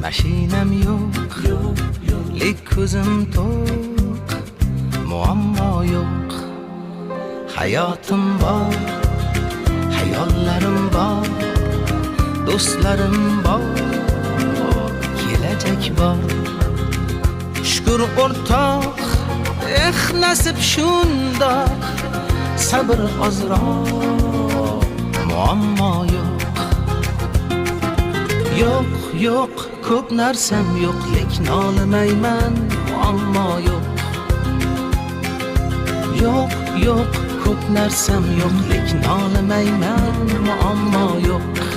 mashinam yo'q, lek ko'zim to'q, muammo yo'q. Hayotim bor, hayollarim bor, do'stlarim bor, kelajak bor. Shukr o'rtoq, nasib shundoq, sabr ozroq, muammo yo'q. Yo'q, yo'q, ko'p narsam yo'q, lekin nolimayman, muammo yo'q. Yo'q, yo'q, ko'p narsam yo'q, lekin nolimayman, muammo yo'q.